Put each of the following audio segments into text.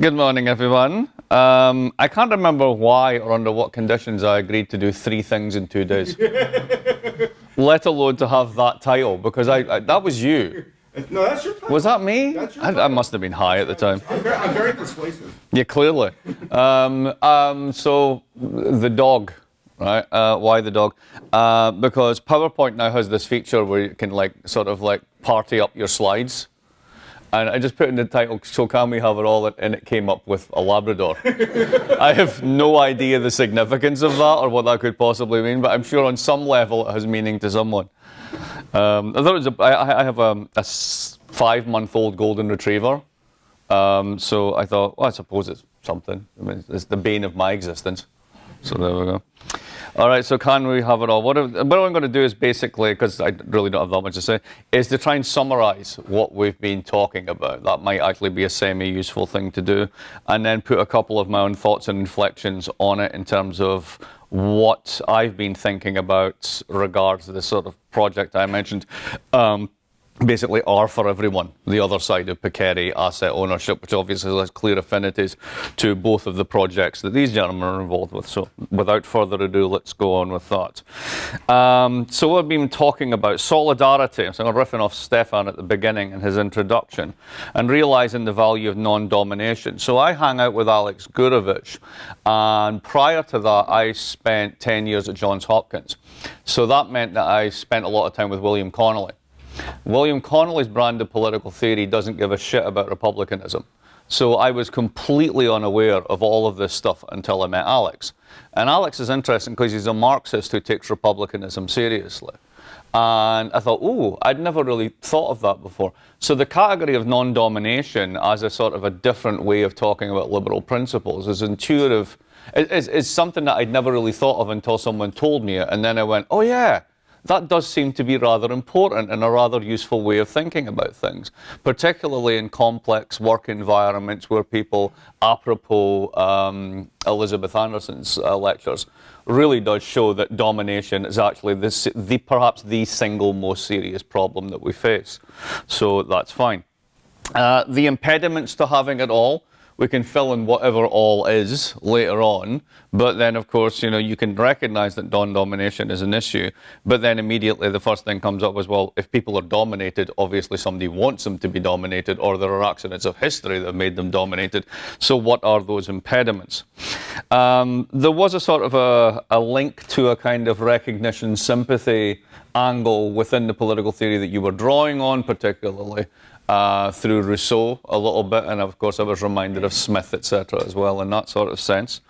Good morning, everyone. I can't remember why or under what conditions I agreed to do 3 things in 2 days. Let alone to have that title, because that was you. No, that's your title. Was that me? That's your I must have been high at the time. I'm very persuasive. Yeah, clearly. So the dog, right? Why the dog? Because PowerPoint now has this feature where you can sort of party up your slides. And I just put in the title, so can we have it all? And it came up with a Labrador. I have no idea the significance of that or what that could possibly mean, but I'm sure on some level it has meaning to someone. I thought I have a 5-month-old golden retriever. So I thought, well, I suppose it's something. I mean, it's the bane of my existence. So there we go. All right, so can we have it all? What I'm going to do is basically, because I really don't have that much to say, is to try and summarize what we've been talking about. That might actually be a semi-useful thing to do. And then put a couple of my own thoughts and reflections on it in terms of what I've been thinking about regards to this sort of project I mentioned. Basically R for everyone, the other side of Picari asset ownership, which obviously has clear affinities to both of the projects that these gentlemen are involved with. So without further ado, let's go on with that. So we've been talking about solidarity. So I'm riffing off Stefan at the beginning in his introduction, and realizing the value of non-domination. So I hang out with Alex Gurevich, and prior to that, I spent 10 years at Johns Hopkins. So that meant that I spent a lot of time with William Connolly. William Connolly's brand of political theory doesn't give a shit about republicanism. So I was completely unaware of all of this stuff until I met Alex. And Alex is interesting because he's a Marxist who takes republicanism seriously. And I thought, ooh, I'd never really thought of that before. So the category of non-domination as a sort of a different way of talking about liberal principles is intuitive. It's something that I'd never really thought of until someone told me it. And then I went, oh yeah. That does seem to be rather important and a rather useful way of thinking about things, particularly in complex work environments where people, apropos Elizabeth Anderson's lectures, really does show that domination is actually perhaps the single most serious problem that we face. So that's fine. The impediments to having it all, we can fill in whatever all is later on, but then of course, you can recognize that non-domination is an issue, but then immediately the first thing comes up as well, if people are dominated, obviously somebody wants them to be dominated, or there are accidents of history that have made them dominated. So what are those impediments? There was a sort of a link to a kind of recognition sympathy angle within the political theory that you were drawing on, particularly through Rousseau a little bit, and of course I was reminded of Smith, etc. as well in that sort of sense.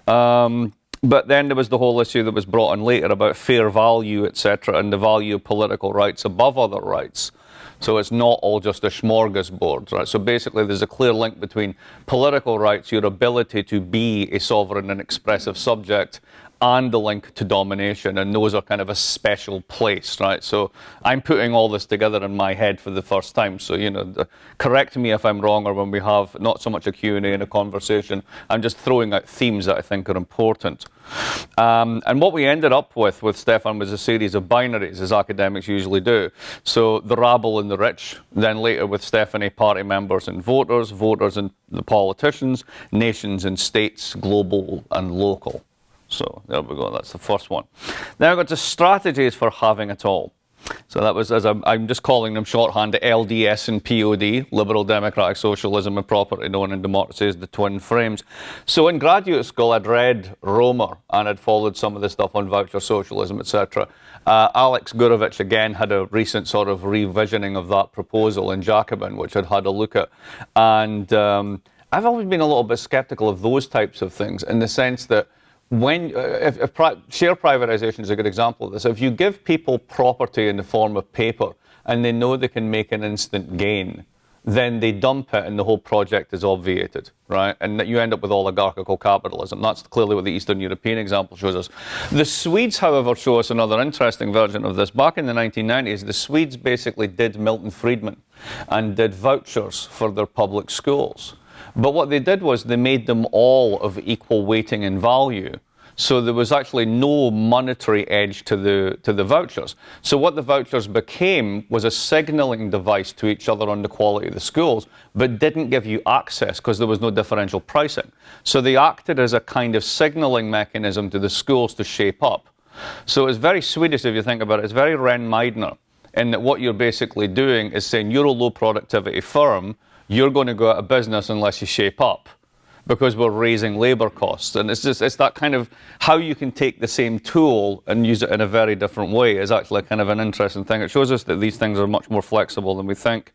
But then there was the whole issue that was brought in later about fair value, etc., and the value of political rights above other rights. So it's not all just a smorgasbord, right? So basically there's a clear link between political rights, your ability to be a sovereign and expressive subject, and the link to domination, and those are kind of a special place, right? So I'm putting all this together in my head for the first time, so, correct me if I'm wrong, or when we have not so much a Q&A and a conversation, I'm just throwing out themes that I think are important. And what we ended up with Stefan was a series of binaries, as academics usually do. So the rabble and the rich, then later with Stephanie, party members and voters, voters and the politicians, nations and states, global and local. So there we go, that's the first one. Then I've got the strategies for having it all. So that was, as I'm just calling them shorthand, the LDS and POD, Liberal Democratic Socialism and properly known in democracy as the twin frames. So in graduate school, I'd read Romer and I'd followed some of the stuff on voucher socialism, etc. Alex Gurevich, again, had a recent sort of revisioning of that proposal in Jacobin, which I'd had a look at. And I've always been a little bit skeptical of those types of things in the sense that share privatization is a good example of this. If you give people property in the form of paper and they know they can make an instant gain, then they dump it and the whole project is obviated, right? And you end up with oligarchical capitalism. That's clearly what the Eastern European example shows us. The Swedes, however, show us another interesting version of this. Back in the 1990s, the Swedes basically did Milton Friedman and did vouchers for their public schools. But what they did was they made them all of equal weighting and value. So there was actually no monetary edge to the vouchers. So what the vouchers became was a signaling device to each other on the quality of the schools, but didn't give you access because there was no differential pricing. So they acted as a kind of signaling mechanism to the schools to shape up. So it's very Swedish if you think about it. It's very Ren Meidner, in that what you're basically doing is saying you're a low productivity firm, you're going to go out of business unless you shape up, because we're raising labor costs. And it's that kind of how you can take the same tool and use it in a very different way is actually kind of an interesting thing. It shows us that these things are much more flexible than we think.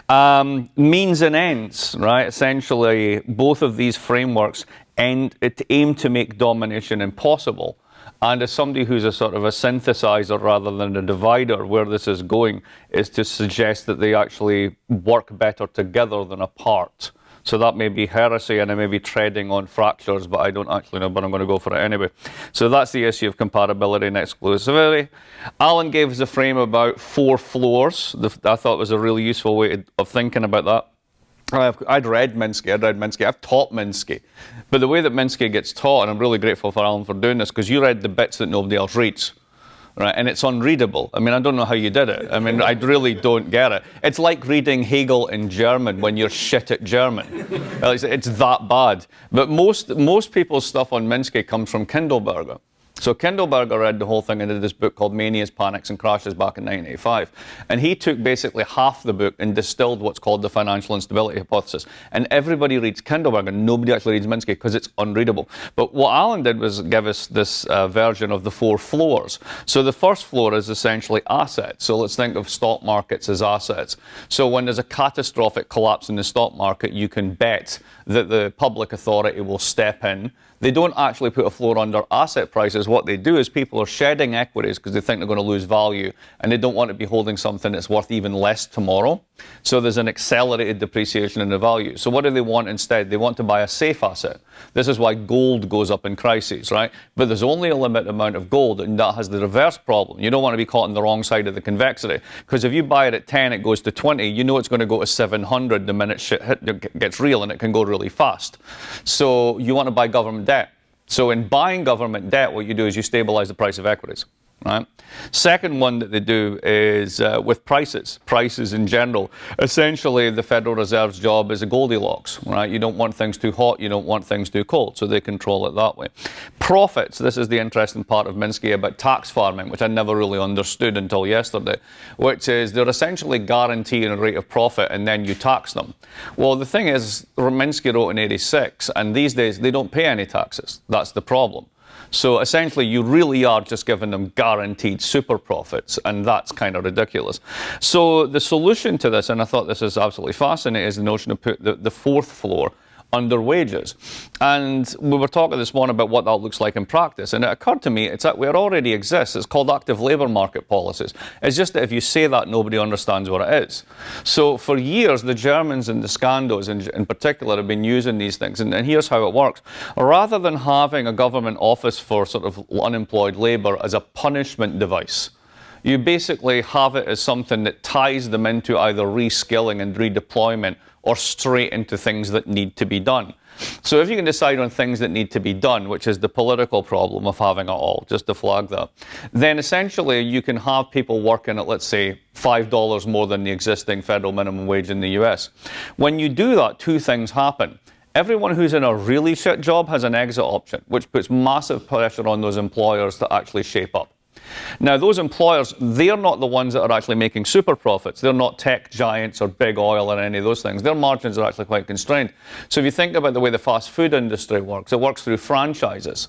Means and ends, right? Essentially, both of these frameworks aim to make domination impossible. And as somebody who's a sort of a synthesizer rather than a divider, where this is going is to suggest that they actually work better together than apart. So that may be heresy and I may be treading on fractures, but I don't actually know, but I'm going to go for it anyway. So that's the issue of compatibility and exclusivity. Alan gave us a frame about 4 floors. I thought was a really useful way of thinking about that. I'd read Minsky, I've taught Minsky. But the way that Minsky gets taught, and I'm really grateful for Alan for doing this, because you read the bits that nobody else reads. Right, and it's unreadable. I mean, I don't know how you did it. I mean, I really don't get it. It's like reading Hegel in German when you're shit at German. It's that bad. But most people's stuff on Minsky comes from Kindleberger. So Kindleberger read the whole thing and did this book called Manias, Panics and Crashes back in 1985. And he took basically half the book and distilled what's called the financial instability hypothesis. And everybody reads Kindleberger, nobody actually reads Minsky because it's unreadable. But what Alan did was give us this version of the 4 floors. So the first floor is essentially assets. So let's think of stock markets as assets. So when there's a catastrophic collapse in the stock market, you can bet that the public authority will step in. They don't actually put a floor under asset prices. What they do is people are shedding equities because they think they're going to lose value and they don't want to be holding something that's worth even less tomorrow. So there's an accelerated depreciation in the value. So what do they want instead? They want to buy a safe asset. This is why gold goes up in crises, right? But there's only a limited amount of gold, and that has the reverse problem. You don't want to be caught on the wrong side of the convexity, because if you buy it at 10, it goes to 20, you know it's going to go to 700 the minute shit gets real, and it can go really fast. So you want to buy government debt. So in buying government debt, what you do is you stabilize the price of equities. Right? Second one that they do is with prices in general. Essentially, the Federal Reserve's job is a Goldilocks, right? You don't want things too hot, you don't want things too cold, so they control it that way. Profits, this is the interesting part of Minsky about tax farming, which I never really understood until yesterday, which is they're essentially guaranteeing a rate of profit and then you tax them. Well, the thing is, Minsky wrote in 86, and these days they don't pay any taxes. That's the problem. So essentially, you really are just giving them guaranteed super profits, and that's kind of ridiculous. So the solution to this, and I thought this is absolutely fascinating, is the notion of put the 4th floor under wages. And we were talking this morning about what that looks like in practice, and it occurred to me it's that where it already exists. It's called active labour market policies. It's just that if you say that, nobody understands what it is. So for years, the Germans and the Scandos in particular have been using these things, and here's how it works. Rather than having a government office for sort of unemployed labour as a punishment device, you basically have it as something that ties them into either reskilling and redeployment or straight into things that need to be done. So if you can decide on things that need to be done, which is the political problem of having it all, just to flag that, then essentially you can have people working at, let's say, $5 more than the existing federal minimum wage in the US. When you do that, 2 things happen. Everyone who's in a really shit job has an exit option, which puts massive pressure on those employers to actually shape up. Now, those employers, they're not the ones that are actually making super profits. They're not tech giants or big oil or any of those things. Their margins are actually quite constrained. So if you think about the way the fast food industry works, it works through franchises.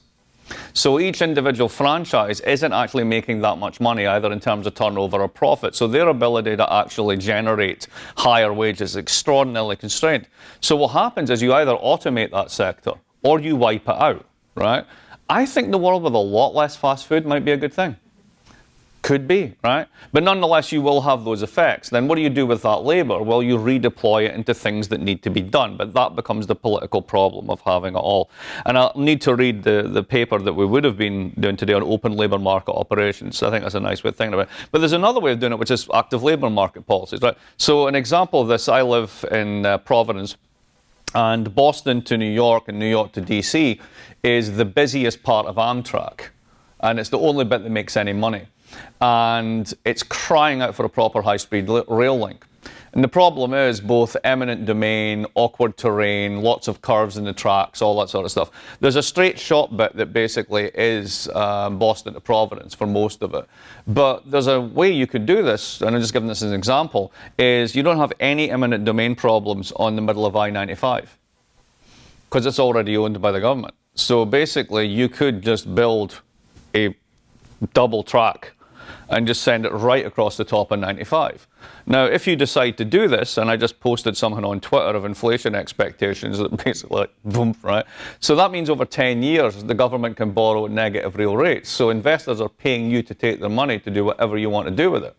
So each individual franchise isn't actually making that much money, either in terms of turnover or profit. So their ability to actually generate higher wages is extraordinarily constrained. So what happens is you either automate that sector or you wipe it out, right? I think the world with a lot less fast food might be a good thing. Could be, right? But nonetheless, you will have those effects. Then what do you do with that labour? Well, you redeploy it into things that need to be done. But that becomes the political problem of having it all. And I'll need to read the paper that we would have been doing today on open labour market operations. I think that's a nice way of thinking about it. But there's another way of doing it, which is active labour market policies, right? So an example of this, I live in Providence. And Boston to New York and New York to DC is the busiest part of Amtrak. And it's the only bit that makes any money. And it's crying out for a proper high-speed rail link. And the problem is both eminent domain, awkward terrain, lots of curves in the tracks, all that sort of stuff. There's a straight shot bit that basically is Boston to Providence for most of it. But there's a way you could do this, and I'm just giving this as an example, is you don't have any eminent domain problems on the middle of I-95 because it's already owned by the government. So basically you could just build a double track and just send it right across the top of 95. Now, if you decide to do this, and I just posted something on Twitter of inflation expectations that basically like, boom, right? So that means over 10 years, the government can borrow at negative real rates. So investors are paying you to take their money to do whatever you want to do with it.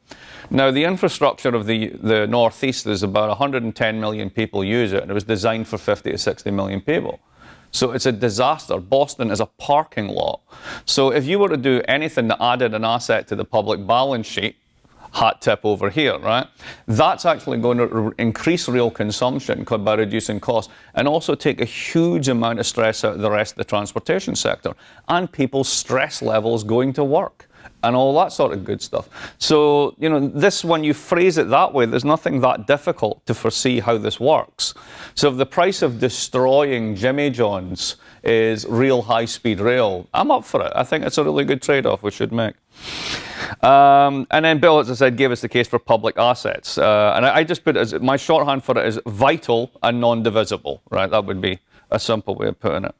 Now, the infrastructure of the Northeast is about 110 million people use it, and it was designed for 50 to 60 million people. So it's a disaster. Boston is a parking lot. So if you were to do anything that added an asset to the public balance sheet, hat tip over here, right? That's actually going to increase real consumption by reducing costs and also take a huge amount of stress out of the rest of the transportation sector and people's stress levels going to work and all that sort of good stuff. So, you know, this, when you phrase it that way, there's nothing that difficult to foresee how this works. So if the price of destroying Jimmy John's is real high-speed rail, I'm up for it. I think it's a really good trade-off we should make. And then Bill, as I said, gave us the case for public assets. And I just put it as, my shorthand for it is vital and non-divisible, right? That would be a simple way of putting it.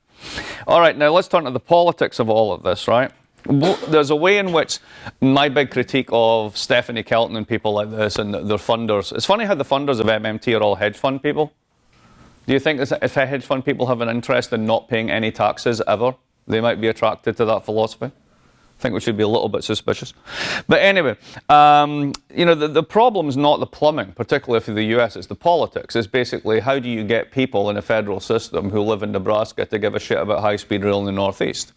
All right, now let's turn to the politics of all of this, right? There's a way in which my big critique of Stephanie Kelton and people like this and their funders, it's funny how the funders of MMT are all hedge fund people. Do you think if hedge fund people have an interest in not paying any taxes ever, they might be attracted to that philosophy? I think we should be a little bit suspicious. But anyway, you know, the problem's not the plumbing, particularly for the US, it's the politics. It's basically how do you get people in a federal system who live in Nebraska to give a shit about high-speed rail in the Northeast?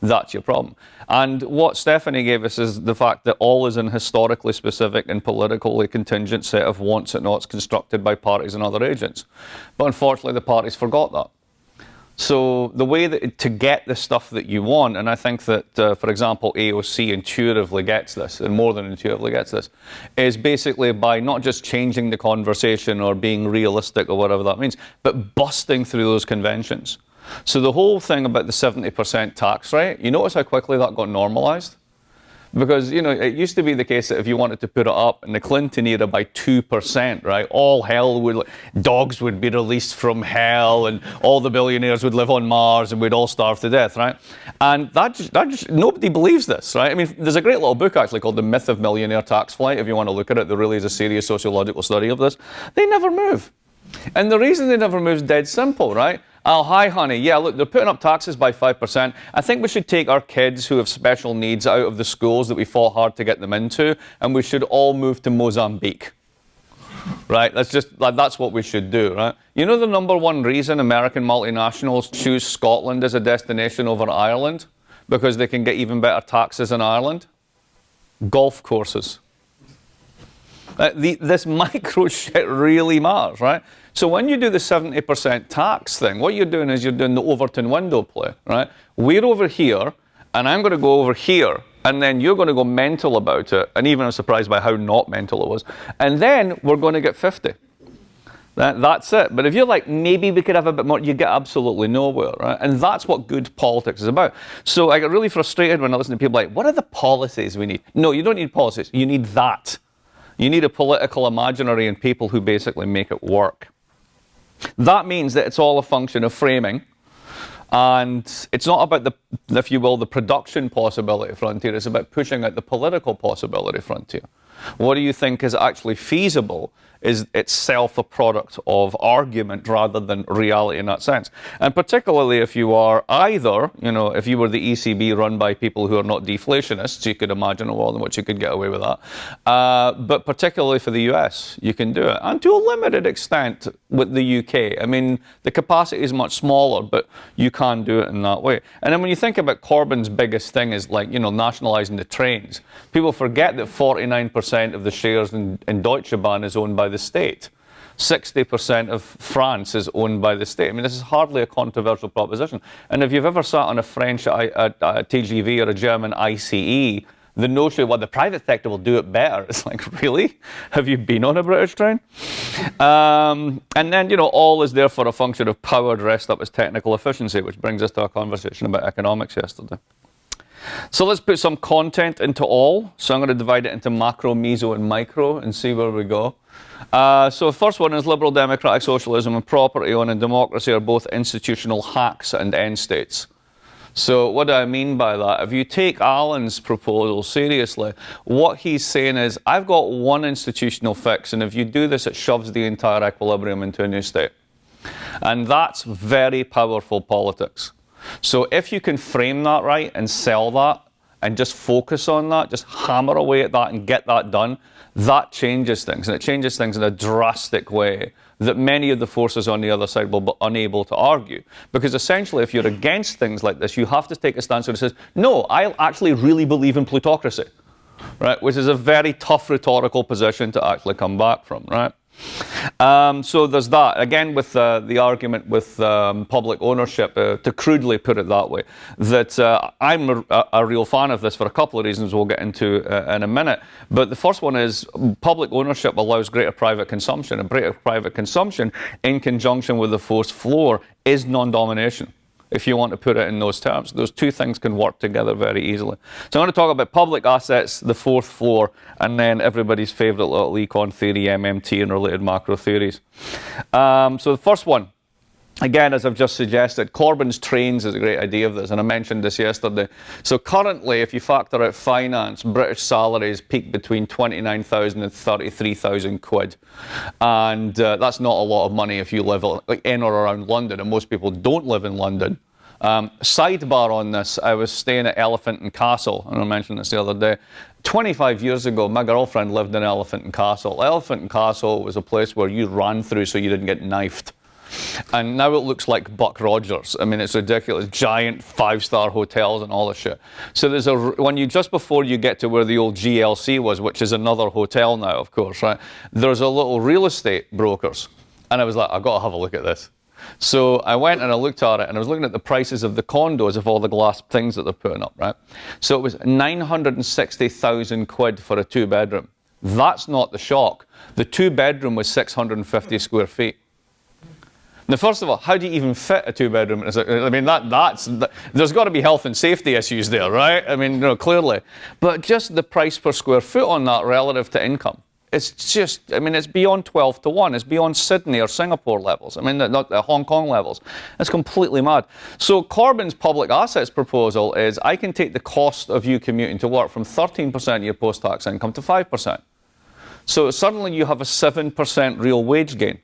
That's your problem. And what Stephanie gave us is the fact that all is an historically specific and politically contingent set of wants and nots constructed by parties and other agents. But unfortunately, the parties forgot that. So the way that to get the stuff that you want, and I think that, for example, AOC intuitively gets this, and more than intuitively gets this, is basically by not just changing the conversation or being realistic or whatever that means, but busting through those conventions. So the whole thing about the 70% tax rate, you notice how quickly that got normalized? Because, you know, it used to be the case that if you wanted to put it up in the Clinton era by 2%, right, all hell would, dogs would be released from hell and all the billionaires would live on Mars and we'd all starve to death, right? And that just nobody believes this, right? I mean, there's a great little book actually called The Myth of Millionaire Tax Flight, if you want to look at it. There really is a serious sociological study of this. They never move. And the reason they never move is dead simple, right? Oh, hi, honey. Yeah, look, they're putting up taxes by 5%. I think we should take our kids who have special needs out of the schools that we fought hard to get them into, and we should all move to Mozambique. Right? That's what we should do, right? You know the number one reason American multinationals choose Scotland as a destination over Ireland? Because they can get even better taxes in Ireland? Golf courses. This micro shit really matters, right? So when you do the 70% tax thing, what you're doing is you're doing the Overton window play, right? We're over here, and I'm going to go over here, and then you're going to go mental about it, and even I'm surprised by how not mental it was. And then we're going to get 50. That's it. But if you're like, maybe we could have a bit more, you get absolutely nowhere, right? And that's what good politics is about. So I get really frustrated when I listen to people like, what are the policies we need? No, you don't need policies. You need that. You need a political imaginary and people who basically make it work. That means that it's all a function of framing. And it's not about the, if you will, the production possibility frontier. It's about pushing out the political possibility frontier. What do you think is actually feasible is itself a product of argument rather than reality in that sense. And particularly if you are either, you know, if you were the ECB run by people who are not deflationists, you could imagine a world in which you could get away with that. But particularly for the US, you can do it. And to a limited extent with the UK. I mean, the capacity is much smaller, but you can do it in that way. And then when you think about Corbyn's biggest thing is like, you know, nationalising the trains. People forget that 49% of the shares in Deutsche Bahn is owned by the state. 60% of France is owned by the state. I mean, this is hardly a controversial proposition. And if you've ever sat on a French TGV or a German ICE, the notion, well, the private sector will do it better. It's like, really? Have you been on a British train? And then, all is therefore a function of power dressed up as technical efficiency, which brings us to our conversation about economics yesterday. So let's put some content into all. So I'm going to divide it into macro, meso, and micro and see where we go. So the first one is liberal democratic socialism and property owned and democracy are both institutional hacks and end states. So what do I mean by that? If you take Alan's proposal seriously, what he's saying is, I've got one institutional fix, and if you do this, it shoves the entire equilibrium into a new state. And that's very powerful politics. So if you can frame that right and sell that and just focus on that, just hammer away at that and get that done, that changes things. And it changes things in a drastic way that many of the forces on the other side will be unable to argue. Because essentially, if you're against things like this, you have to take a stance that says, no, I actually really believe in plutocracy, right? Which is a very tough rhetorical position to actually come back from, right? So there's that. Again, with the argument with public ownership, to crudely put it that way, that I'm a real fan of this for a couple of reasons we'll get into in a minute. But the first one is public ownership allows greater private consumption, and greater private consumption in conjunction with the forced floor is non-domination. If you want to put it in those terms, those two things can work together very easily. So I'm going to talk about public assets, the fourth floor, and then everybody's favorite little econ theory, MMT, and related macro theories. So the first one, again, as I've just suggested, Corbyn's trains is a great idea of this, and I mentioned this yesterday. So currently, if you factor out finance, British salaries peak between 29,000 and 33,000 quid. And that's not a lot of money if you live in or around London, and most people don't live in London. Sidebar on this, I was staying at Elephant and Castle, and I mentioned this the other day. 25 years ago, my girlfriend lived in Elephant and Castle. Elephant and Castle was a place where you ran through so you didn't get knifed. And now it looks like Buck Rogers. I mean, it's ridiculous. Giant 5-star hotels and all this shit. So there's just before you get to where the old GLC was, which is another hotel now, of course, right? There's a little real estate brokers. And I was like, I've got to have a look at this. So I went and I looked at it, and I was looking at the prices of the condos of all the glass things that they're putting up, right? So it was 960,000 quid for a 2-bedroom. That's not the shock. The 2-bedroom was 650 square feet. Now, first of all, how do you even fit a 2-bedroom? I mean, there's got to be health and safety issues there, right? I mean, clearly. But just the price per square foot on that relative to income, it's just, I mean, it's beyond 12 to 1. It's beyond Sydney or Singapore levels. I mean, not the Hong Kong levels. It's completely mad. So Corbyn's public assets proposal is, I can take the cost of you commuting to work from 13% of your post-tax income to 5%. So suddenly you have a 7% real wage gain.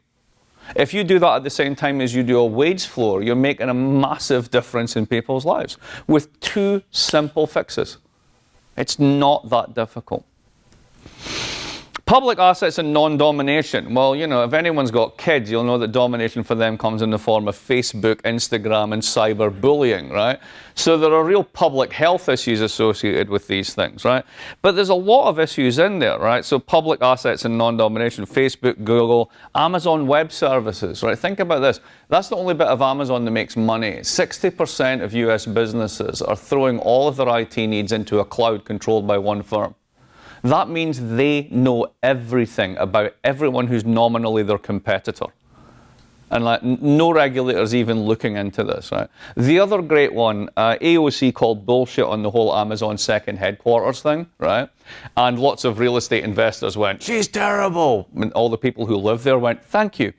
If you do that at the same time as you do a wage floor, you're making a massive difference in people's lives with two simple fixes. It's not that difficult. Public assets and non-domination. Well, if anyone's got kids, you'll know that domination for them comes in the form of Facebook, Instagram, and cyberbullying, right? So there are real public health issues associated with these things, right? But there's a lot of issues in there, right? So public assets and non-domination, Facebook, Google, Amazon Web Services, right? Think about this. That's the only bit of Amazon that makes money. 60% of US businesses are throwing all of their IT needs into a cloud controlled by one firm. That means they know everything about everyone who's nominally their competitor. And no regulators even looking into this, right? The other great one, AOC called bullshit on the whole Amazon second headquarters thing, right? And lots of real estate investors went, she's terrible. And all the people who live there went, thank you.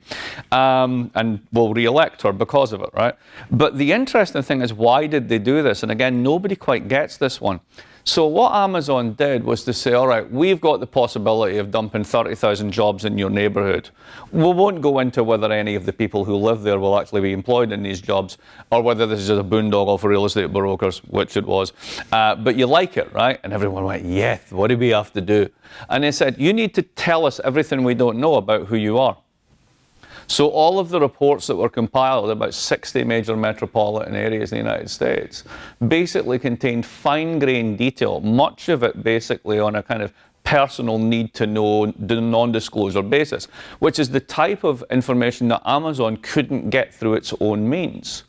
And we'll re-elect her because of it, right? But the interesting thing is, why did they do this? And again, nobody quite gets this one. So what Amazon did was to say, all right, we've got the possibility of dumping 30,000 jobs in your neighborhood. We won't go into whether any of the people who live there will actually be employed in these jobs, or whether this is just a boondoggle for real estate brokers, which it was. But you like it, right? And everyone went, yes, what do we have to do? And they said, you need to tell us everything we don't know about who you are. So all of the reports that were compiled about 60 major metropolitan areas in the United States basically contained fine-grained detail, much of it basically on a kind of personal need to know the non-disclosure basis, which is the type of information that Amazon couldn't get through its own means.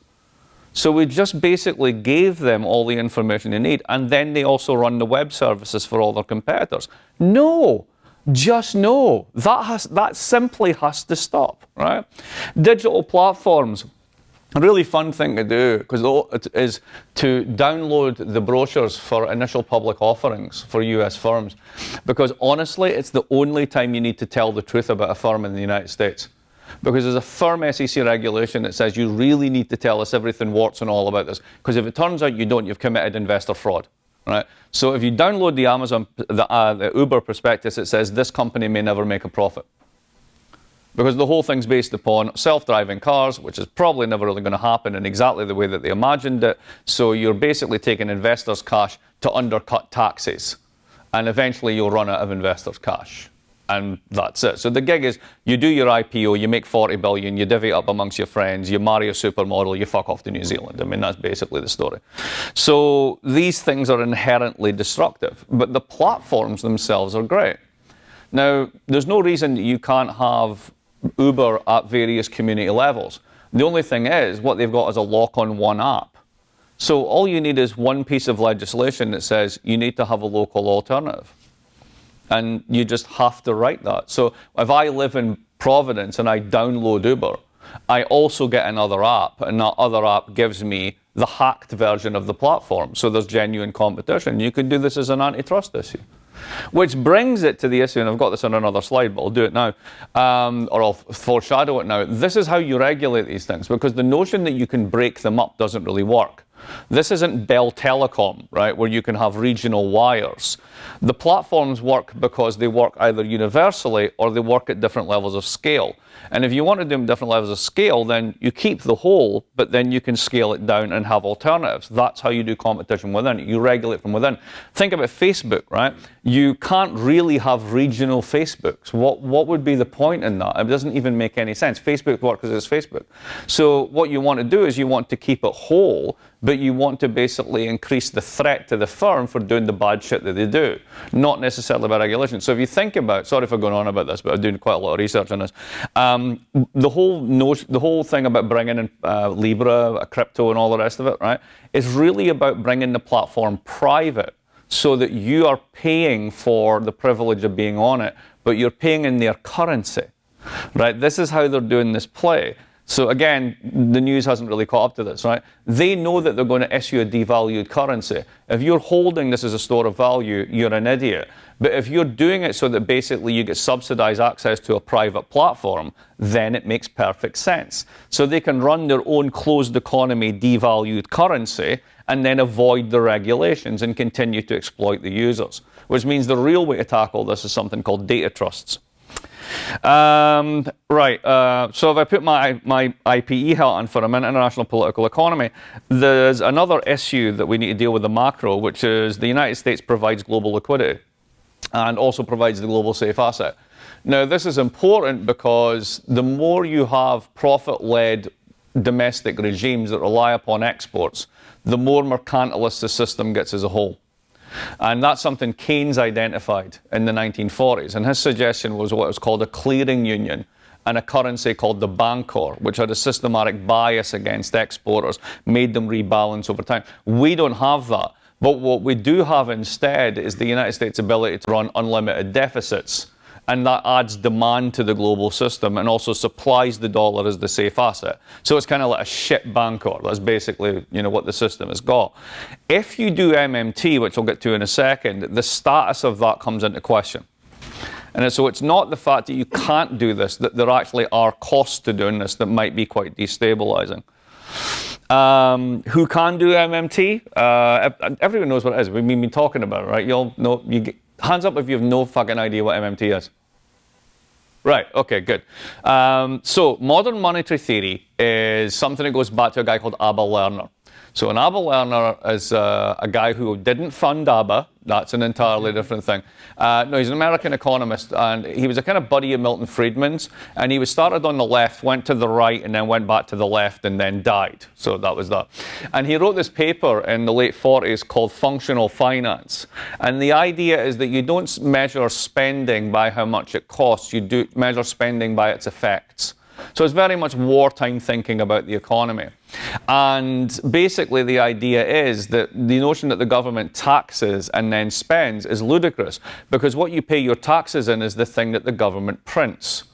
So we just basically gave them all the information they need, and then they also run the web services for all their competitors. No, just no. That simply has to stop, right? Digital platforms. A really fun thing to do is to download the brochures for initial public offerings for US firms, because honestly, it's the only time you need to tell the truth about a firm in the United States. Because there's a firm SEC regulation that says you really need to tell us everything warts and all about this, because if it turns out you don't, you've committed investor fraud. Right? So if you download the Uber prospectus, it says this company may never make a profit. Because the whole thing's based upon self-driving cars, which is probably never really going to happen in exactly the way that they imagined it. So you're basically taking investors' cash to undercut taxes. And eventually you'll run out of investors' cash. And that's it. So the gig is, you do your IPO, you make 40 billion, you divvy it up amongst your friends, you marry a supermodel, you fuck off to New Zealand. I mean, that's basically the story. So these things are inherently destructive. But the platforms themselves are great. Now, there's no reason that you can't have Uber at various community levels. The only thing is, what they've got is a lock on one app. So all you need is one piece of legislation that says you need to have a local alternative. And you just have to write that. So if I live in Providence and I download Uber, I also get another app, and that other app gives me the hacked version of the platform. So there's genuine competition. You could do this as an antitrust issue. Which brings it to the issue, and I've got this on another slide, but I'll do it now, or I'll foreshadow it now. This is how you regulate these things, because the notion that you can break them up doesn't really work. This isn't Bell Telecom, right, where you can have regional wires. The platforms work because they work either universally or they work at different levels of scale. And if you want to do them different levels of scale, then you keep the whole, but then you can scale it down and have alternatives. That's how you do competition within. You regulate from within. Think about Facebook, right? You can't really have regional Facebooks. What would be the point in that? It doesn't even make any sense. Facebook works because it's Facebook. So what you want to do is you want to keep it whole, but you want to basically increase the threat to the firm for doing the bad shit that they do, not necessarily by regulation. So if you think about, sorry for going on about this, but I'm doing quite a lot of research on this. The whole thing about bringing in Libra, crypto, and all the rest of it, right, is really about bringing the platform private, so that you are paying for the privilege of being on it, but you're paying in their currency, right? This is how they're doing this play. So again, the news hasn't really caught up to this, right? They know that they're going to issue a devalued currency. If you're holding this as a store of value, you're an idiot. But if you're doing it so that basically you get subsidized access to a private platform, then it makes perfect sense. So they can run their own closed economy devalued currency and then avoid the regulations and continue to exploit the users. Which means the real way to tackle this is something called data trusts. So if I put my IPE hat on for a minute, international political economy, there's another issue that we need to deal with, the macro, which is the United States provides global liquidity and also provides the global safe asset. Now, this is important because the more you have profit-led domestic regimes that rely upon exports, the more mercantilist the system gets as a whole. And that's something Keynes identified in the 1940s. And his suggestion was what was called a clearing union and a currency called the bancor, which had a systematic bias against exporters, made them rebalance over time. We don't have that. But what we do have instead is the United States' ability to run unlimited deficits. And that adds demand to the global system and also supplies the dollar as the safe asset. So it's kind of like a shit bancor. That's basically, what the system has got. If you do MMT, which I'll get to in a second, the status of that comes into question. And so it's not the fact that you can't do this, that there actually are costs to doing this that might be quite destabilizing. Who can do MMT? Everyone knows what it is. We've been talking about it, right? You'll know. Hands up if you have no fucking idea what MMT is. Right, okay, good. So modern monetary theory is something that goes back to a guy called Abba Lerner. So an ABBA learner is a guy who didn't fund ABBA. That's an entirely different thing. No, he's an American economist, and he was a kind of buddy of Milton Friedman's, and he was started on the left, went to the right, and then went back to the left, and then died. So that was that. And he wrote this paper in the late 40s called Functional Finance. And the idea is that you don't measure spending by how much it costs, you do measure spending by its effects. So it's very much wartime thinking about the economy. And basically the idea is that the notion that the government taxes and then spends is ludicrous, because what you pay your taxes in is the thing that the government prints.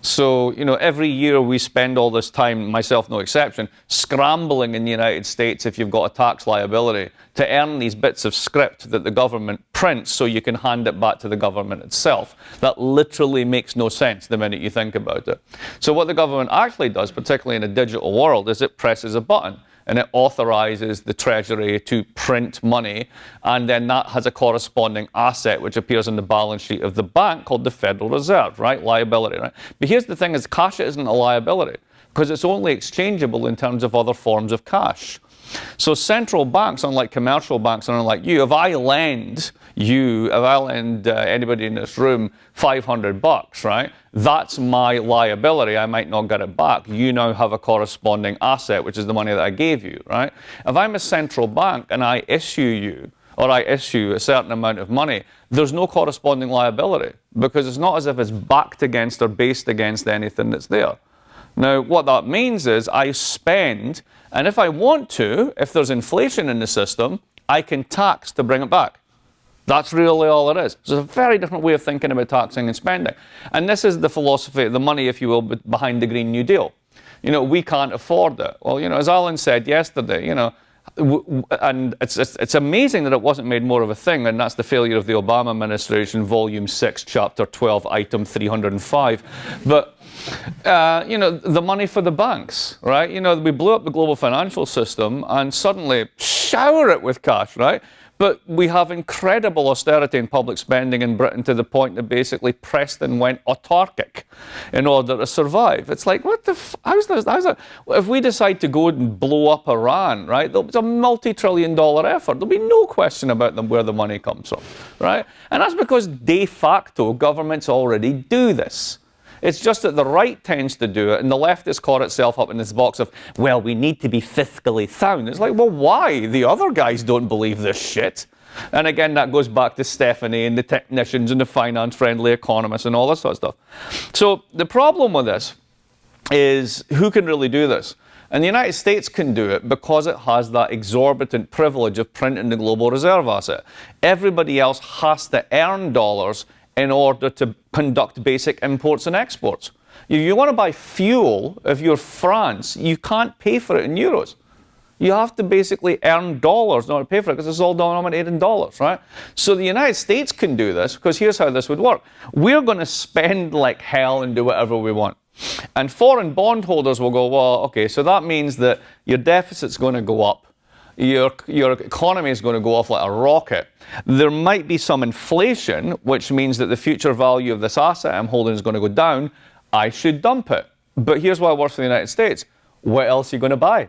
So, every year we spend all this time, myself no exception, scrambling in the United States, if you've got a tax liability, to earn these bits of script that the government prints so you can hand it back to the government itself. That literally makes no sense the minute you think about it. So what the government actually does, particularly in a digital world, is it presses a button and it authorizes the Treasury to print money, and then that has a corresponding asset which appears on the balance sheet of the bank called the Federal Reserve, right? Liability, right? But here's the thing is cash isn't a liability because it's only exchangeable in terms of other forms of cash. So central banks, unlike commercial banks, and unlike you, if I lend anybody in this room $500, right? That's my liability. I might not get it back. You now have a corresponding asset, which is the money that I gave you, right? If I'm a central bank and I issue a certain amount of money, there's no corresponding liability because it's not as if it's backed against or based against anything that's there. Now, what that means is I spend, and if I want to, if there's inflation in the system, I can tax to bring it back. That's really all it is. So it's a very different way of thinking about taxing and spending. And this is the philosophy, the money, if you will, behind the Green New Deal. We can't afford it. Well, as Alan said yesterday, and it's amazing that it wasn't made more of a thing, and that's the failure of the Obama administration, Volume 6, Chapter 12, Item 305. But the money for the banks, right? We blew up the global financial system and suddenly shower it with cash, right? But we have incredible austerity in public spending in Britain to the point that basically Preston went autarkic in order to survive. It's like, what the how's that? If we decide to go and blow up Iran, right, it's a multi-trillion-dollar effort. There'll be no question about where the money comes from, right? And that's because de facto governments already do this. It's just that the right tends to do it, and the left has caught itself up in this box of, well, we need to be fiscally sound. It's like, well, why? The other guys don't believe this shit. And again, that goes back to Stephanie and the technicians and the finance-friendly economists and all this sort of stuff. So the problem with this is who can really do this? And the United States can do it because it has that exorbitant privilege of printing the global reserve asset. Everybody else has to earn dollars in order to conduct basic imports and exports. If you want to buy fuel, if you're France, you can't pay for it in euros. You have to basically earn dollars in order to pay for it because it's all denominated in dollars, right? So the United States can do this because here's how this would work. We're going to spend like hell and do whatever we want. And foreign bondholders will go, well, okay, so that means that your deficit's going to go up. Your economy is going to go off like a rocket. There might be some inflation, which means that the future value of this asset I'm holding is going to go down. I should dump it. But here's why it works for the United States. What else are you going to buy?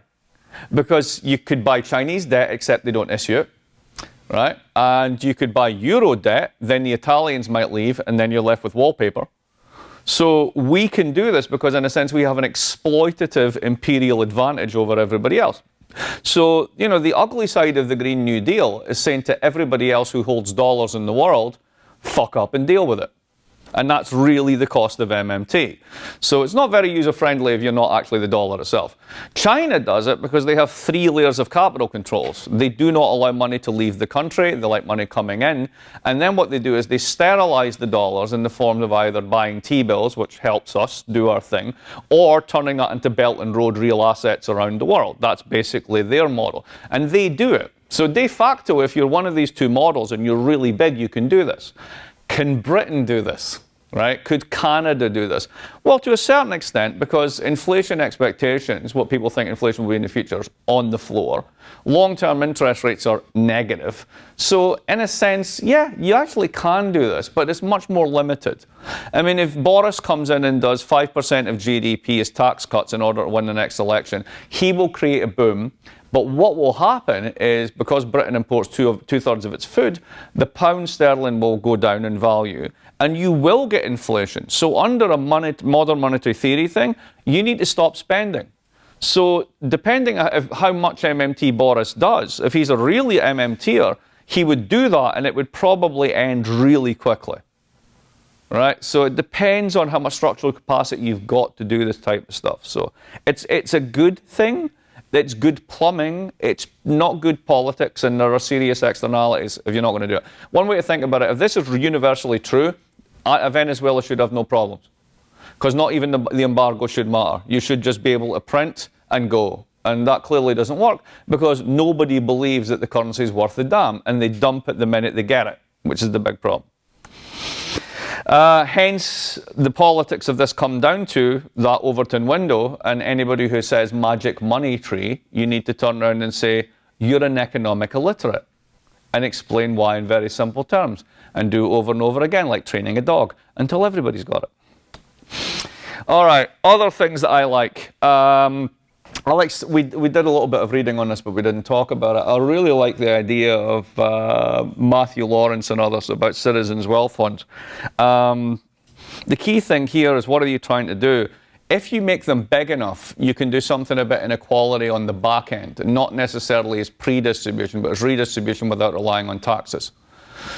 Because you could buy Chinese debt, except they don't issue it, right? And you could buy Euro debt, then the Italians might leave, and then you're left with wallpaper. So we can do this because, in a sense, we have an exploitative imperial advantage over everybody else. So, the ugly side of the Green New Deal is saying to everybody else who holds dollars in the world, fuck up and deal with it. And that's really the cost of MMT. So it's not very user-friendly if you're not actually the dollar itself. China does it because they have 3 layers of capital controls. They do not allow money to leave the country. They like money coming in. And then what they do is they sterilize the dollars in the form of either buying T-bills, which helps us do our thing, or turning that into Belt and Road real assets around the world. That's basically their model. And they do it. So de facto, if you're one of these two models and you're really big, you can do this. Can Britain do this? Right? Could Canada do this? Well, to a certain extent, because inflation expectations, what people think inflation will be in the future, is on the floor. Long-term interest rates are negative. So, in a sense, yeah, you actually can do this, but it's much more limited. I mean, if Boris comes in and does 5% of GDP as tax cuts in order to win the next election, he will create a boom. But what will happen is, because Britain imports two-thirds of its food, the pound sterling will go down in value, and you will get inflation. So under a modern monetary theory thing, you need to stop spending. So depending on how much MMT Boris does, if he's a really MMTer, he would do that, and it would probably end really quickly. Right? So it depends on how much structural capacity you've got to do this type of stuff. So it's a good thing. It's good plumbing. It's not good politics, and there are serious externalities if you're not going to do it. One way to think about it, if this is universally true, Venezuela should have no problems. Because not even the embargo should matter. You should just be able to print and go. And that clearly doesn't work because nobody believes that the currency is worth a damn, and they dump it the minute they get it, which is the big problem. Hence, the politics of this come down to that Overton window, and anybody who says magic money tree, you need to turn around and say, you're an economic illiterate, and explain why in very simple terms, and do over and over again, like training a dog, until everybody's got it. All right, other things that I like. We did a little bit of reading on this, but we didn't talk about it. I really like the idea of Matthew Lawrence and others about citizens' wealth funds. The key thing here is, what are you trying to do? If you make them big enough, you can do something about inequality on the back end, not necessarily as pre-distribution, but as redistribution without relying on taxes.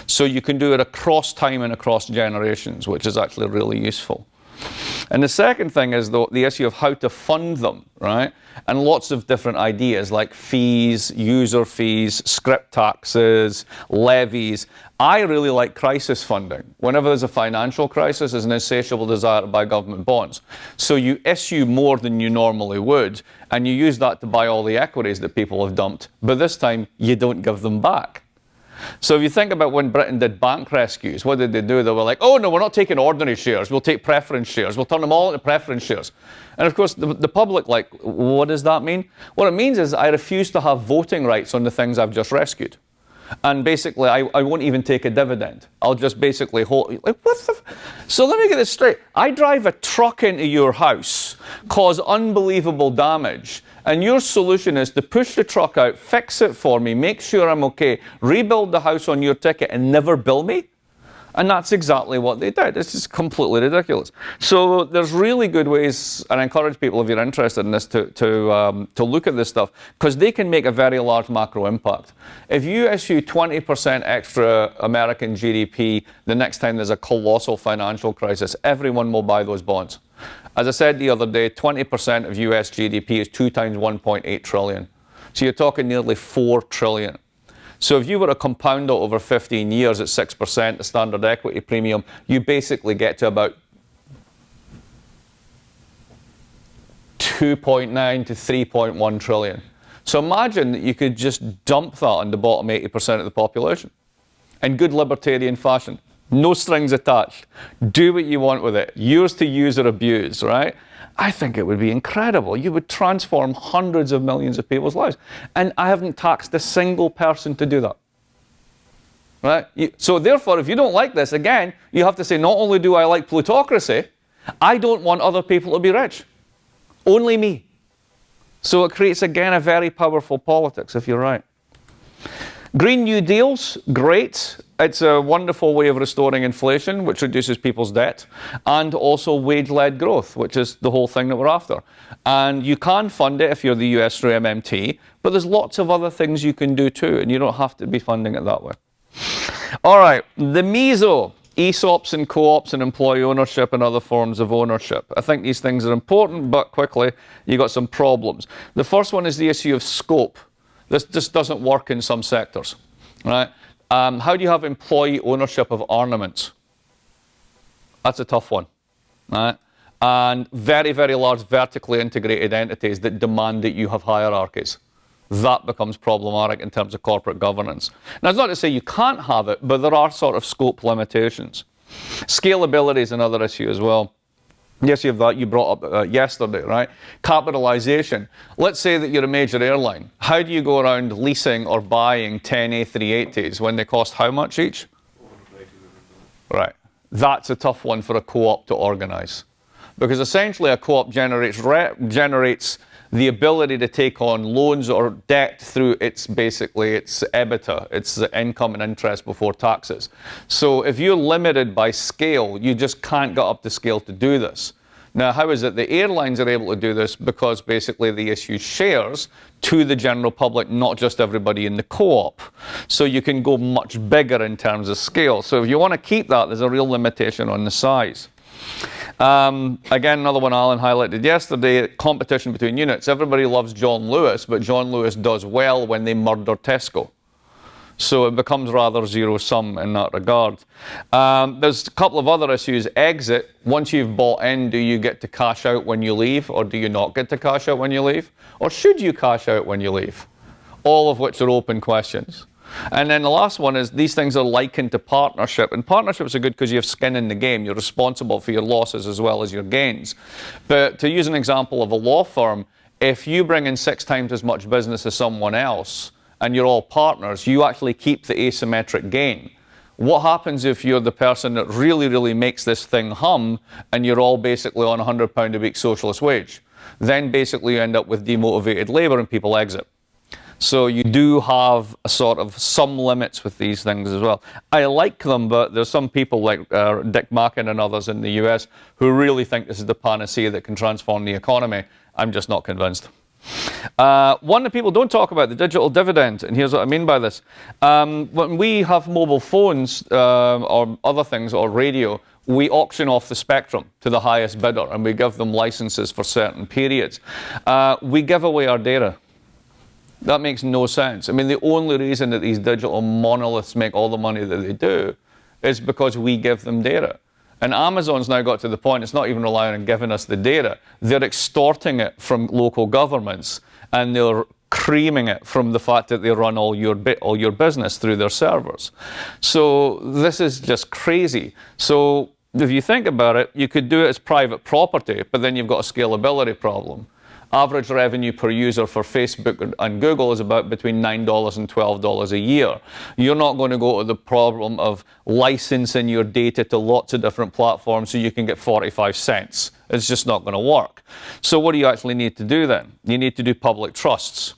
So you can do it across time and across generations, which is actually really useful. And the second thing is the issue of how to fund them, right? And lots of different ideas like fees, user fees, scrip taxes, levies. I really like crisis funding. Whenever there's a financial crisis, there's an insatiable desire to buy government bonds. So you issue more than you normally would, and you use that to buy all the equities that people have dumped. But this time, you don't give them back. So if you think about when Britain did bank rescues, what did they do? They were like, oh no, we're not taking ordinary shares, we'll take preference shares, we'll turn them all into preference shares. And of course, the public, like, what does that mean? What it means is I refuse to have voting rights on the things I've just rescued. And basically, I won't even take a dividend. I'll just basically hold, like, what the? So let me get this straight. I drive a truck into your house, cause unbelievable damage, and your solution is to push the truck out, fix it for me, make sure I'm okay, rebuild the house on your ticket, and never bill me? And that's exactly what they did. It's just completely ridiculous. So there's really good ways, and I encourage people, if you're interested in this, to look at this stuff, because they can make a very large macro impact. If you issue 20% extra American GDP the next time there's a colossal financial crisis, everyone will buy those bonds. As I said the other day, 20% of US GDP is 2 times 1.8 trillion. So you're talking nearly 4 trillion. So if you were to compound it over 15 years at 6%, the standard equity premium, you basically get to about 2.9 to 3.1 trillion. So imagine that you could just dump that on the bottom 80% of the population in good libertarian fashion. No strings attached. Do what you want with it. Yours to use or abuse, right? I think it would be incredible. You would transform hundreds of millions of people's lives. And I haven't taxed a single person to do that. Right? So therefore, if you don't like this, again, you have to say, not only do I like plutocracy, I don't want other people to be rich. Only me. So it creates, again, a very powerful politics, if you're right. Green New Deals, great. It's a wonderful way of restoring inflation, which reduces people's debt, and also wage-led growth, which is the whole thing that we're after. And you can fund it if you're the US through MMT, but there's lots of other things you can do too, and you don't have to be funding it that way. All right, the Meisel, ESOPs and co-ops and employee ownership and other forms of ownership. I think these things are important, but quickly, you got some problems. The first one is the issue of scope. This just doesn't work in some sectors, right? How do you have employee ownership of armaments? That's a tough one, right? And very, very large vertically integrated entities that demand that you have hierarchies. That becomes problematic in terms of corporate governance. Now, it's not to say you can't have it, but there are sort of scope limitations. Scalability is another issue as well. Yes, you have that you brought up yesterday, right? Capitalization. Let's say that you're a major airline. How do you go around leasing or buying 10 A380s when they cost how much each? Right. That's a tough one for a co-op to organize. Because essentially a co-op generates the ability to take on loans or debt through its EBITDA, its the income and interest before taxes. So if you're limited by scale, you just can't get up to scale to do this. Now, how is it the airlines are able to do this? Because basically they issue shares to the general public, not just everybody in the co-op. So you can go much bigger in terms of scale. So if you want to keep that, there's a real limitation on the size. Again, another one Alan highlighted yesterday, competition between units. Everybody loves John Lewis, but John Lewis does well when they murder Tesco. So it becomes rather zero-sum in that regard. There's a couple of other issues. Exit, once you've bought in, do you get to cash out when you leave, or do you not get to cash out when you leave? Or should you cash out when you leave? All of which are open questions. And then the last one is these things are likened to partnership. And partnerships are good because you have skin in the game. You're responsible for your losses as well as your gains. But to use an example of a law firm, if you bring in 6 times as much business as someone else and you're all partners, you actually keep the asymmetric gain. What happens if you're the person that really, really makes this thing hum and you're all basically on £100 a week socialist wage? Then basically you end up with demotivated labour and people exit. So you do have a sort of some limits with these things as well. I like them, but there's some people like Dick Mackin and others in the US who really think this is the panacea that can transform the economy. I'm just not convinced. One that people don't talk about, the digital dividend, and here's what I mean by this. When we have mobile phones or other things or radio, we auction off the spectrum to the highest bidder and we give them licenses for certain periods. We give away our data. That makes no sense. I mean, the only reason that these digital monoliths make all the money that they do is because we give them data. And Amazon's now got to the point, it's not even relying on giving us the data. They're extorting it from local governments, and they're creaming it from the fact that they run all your business through their servers. So this is just crazy. So if you think about it, you could do it as private property, but then you've got a scalability problem. Average revenue per user for Facebook and Google is about between $9 and $12 a year. You're not going to go to the problem of licensing your data to lots of different platforms so you can get 45 cents. It's just not going to work. So what do you actually need to do then? You need to do public trusts.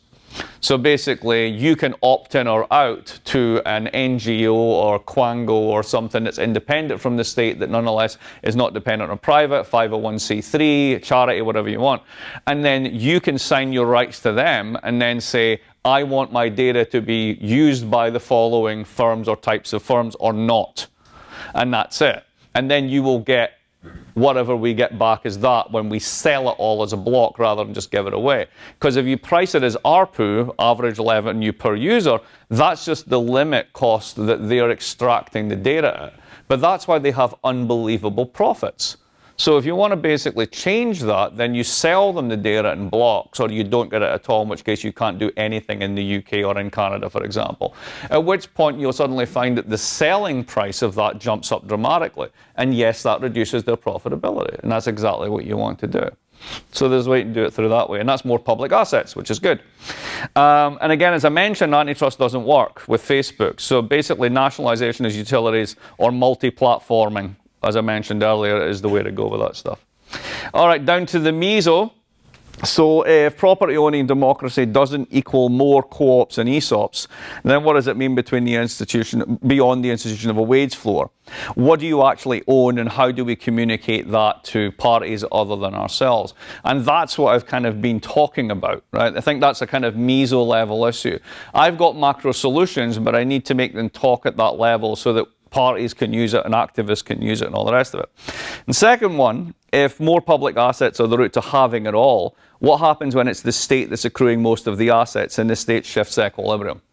So basically, you can opt in or out to an NGO or Quango or something that's independent from the state that nonetheless is not dependent on private, 501c3, charity, whatever you want. And then you can sign your rights to them and then say, I want my data to be used by the following firms or types of firms or not. And that's it. And then you will get whatever we get back as that when we sell it all as a block rather than just give it away. Because if you price it as ARPU, average revenue per user, that's just the limit cost that they're extracting the data at. But that's why they have unbelievable profits. So if you want to basically change that, then you sell them the data in blocks, or you don't get it at all, in which case you can't do anything in the UK or in Canada, for example. At which point you'll suddenly find that the selling price of that jumps up dramatically. And yes, that reduces their profitability. And that's exactly what you want to do. So there's a way to do it through that way. And that's more public assets, which is good. And again, as I mentioned, antitrust doesn't work with Facebook. So basically, nationalization as utilities or multi-platforming, as I mentioned earlier, is the way to go with that stuff. All right, down to the meso. So if property owning democracy doesn't equal more co-ops and ESOPs, then what does it mean beyond the institution of a wage floor? What do you actually own, and how do we communicate that to parties other than ourselves? And that's what I've kind of been talking about, right? I think that's a kind of meso level issue. I've got macro solutions, but I need to make them talk at that level so that parties can use it and activists can use it and all the rest of it. And second one, if more public assets are the route to having it all, what happens when it's the state that's accruing most of the assets and the state shifts equilibrium?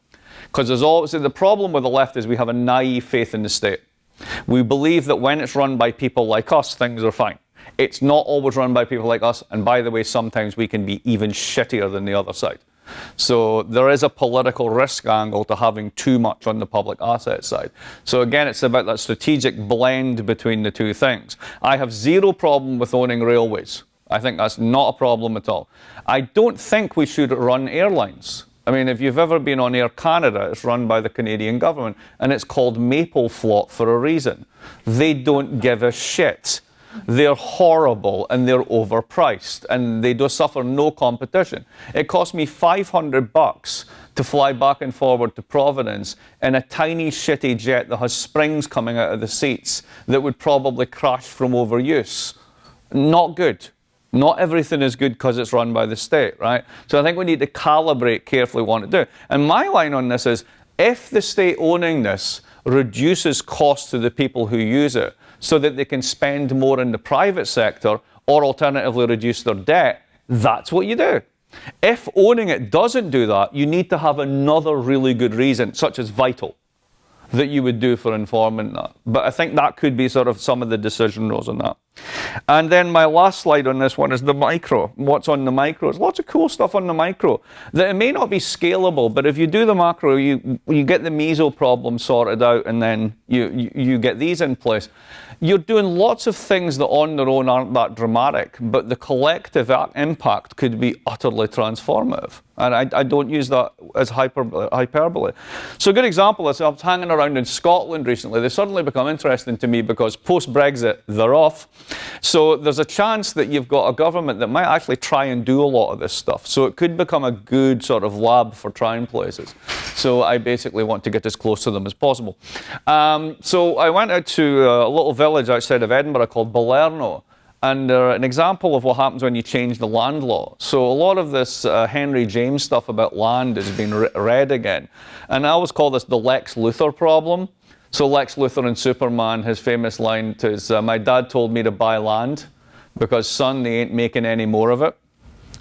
Because there's always the problem with the left is we have a naive faith in the state. We believe that when it's run by people like us, things are fine. It's not always run by people like us, and by the way, sometimes we can be even shittier than the other side. So there is a political risk angle to having too much on the public asset side. So again, it's about that strategic blend between the two things. I have zero problem with owning railways. I think that's not a problem at all. I don't think we should run airlines. I mean, if you've ever been on Air Canada, it's run by the Canadian government, and it's called Maple Flot for a reason. They don't give a shit. They're horrible and they're overpriced and they do suffer no competition. It cost me $500 to fly back and forward to Providence in a tiny shitty jet that has springs coming out of the seats that would probably crash from overuse. Not good. Not everything is good because it's run by the state, right? So I think we need to calibrate carefully what to do. And my line on this is, if the state owning this reduces costs to the people who use it so that they can spend more in the private sector or alternatively reduce their debt, that's what you do. If owning it doesn't do that, you need to have another really good reason, such as vital, that you would do for informing that. But I think that could be sort of some of the decision rules on that. And then my last slide on this one is the micro. What's on the micro? There's lots of cool stuff on the micro that it may not be scalable, but if you do the macro, you get the Meisel problem sorted out, and then you get these in place. You're doing lots of things that on their own aren't that dramatic, but the collective impact could be utterly transformative. And I don't use that as hyperbole. So a good example is I was hanging around in Scotland recently. They've suddenly become interesting to me because post-Brexit, they're off. So there's a chance that you've got a government that might actually try and do a lot of this stuff. So it could become a good sort of lab for trying places. So I basically want to get as close to them as possible. So I went out to a little village outside of Edinburgh called Balerno. And an example of what happens when you change the land law. So a lot of this Henry James stuff about land has been read again. And I always call this the Lex Luthor problem. So Lex Luthor in Superman, his famous line is, my dad told me to buy land because, son, they ain't making any more of it.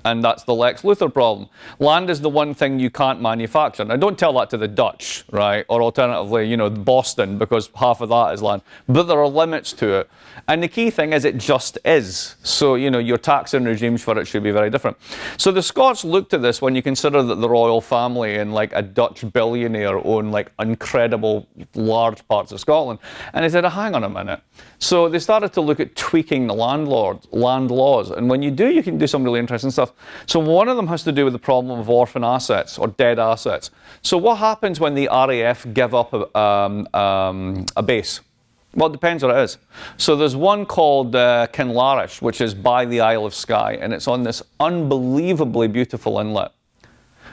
And that's the Lex Luthor problem. Land is the one thing you can't manufacture. Now, don't tell that to the Dutch, right? Or alternatively, you know, Boston, because half of that is land. But there are limits to it. And the key thing is it just is. So, you know, your taxing regimes for it should be very different. So the Scots looked at this when you consider that the royal family and like a Dutch billionaire own like incredible large parts of Scotland. And they said, hang on a minute. So they started to look at tweaking the land laws. And when you do, you can do some really interesting stuff. So one of them has to do with the problem of orphan assets or dead assets. So what happens when the RAF give up a base? Well, it depends what it is. So there's one called Kinlarish, which is by the Isle of Skye, and it's on this unbelievably beautiful inlet.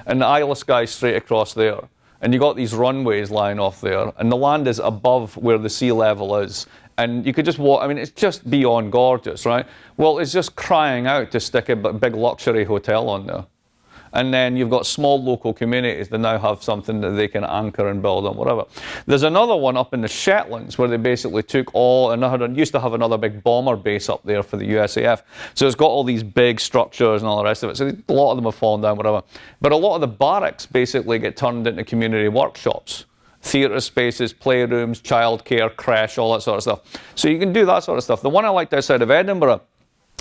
And the Isle of Skye is straight across there. And you got these runways lying off there, and the land is above where the sea level is. And you could just walk, I mean, it's just beyond gorgeous, right? Well, it's just crying out to stick a big luxury hotel on there. And then you've got small local communities that now have something that they can anchor and build on, whatever. There's another one up in the Shetlands where they basically took and used to have another big bomber base up there for the USAF. So it's got all these big structures and all the rest of it. So a lot of them have fallen down, whatever. But a lot of the barracks basically get turned into community workshops. Theatre spaces, playrooms, childcare, creche, all that sort of stuff. So you can do that sort of stuff. The one I liked outside of Edinburgh,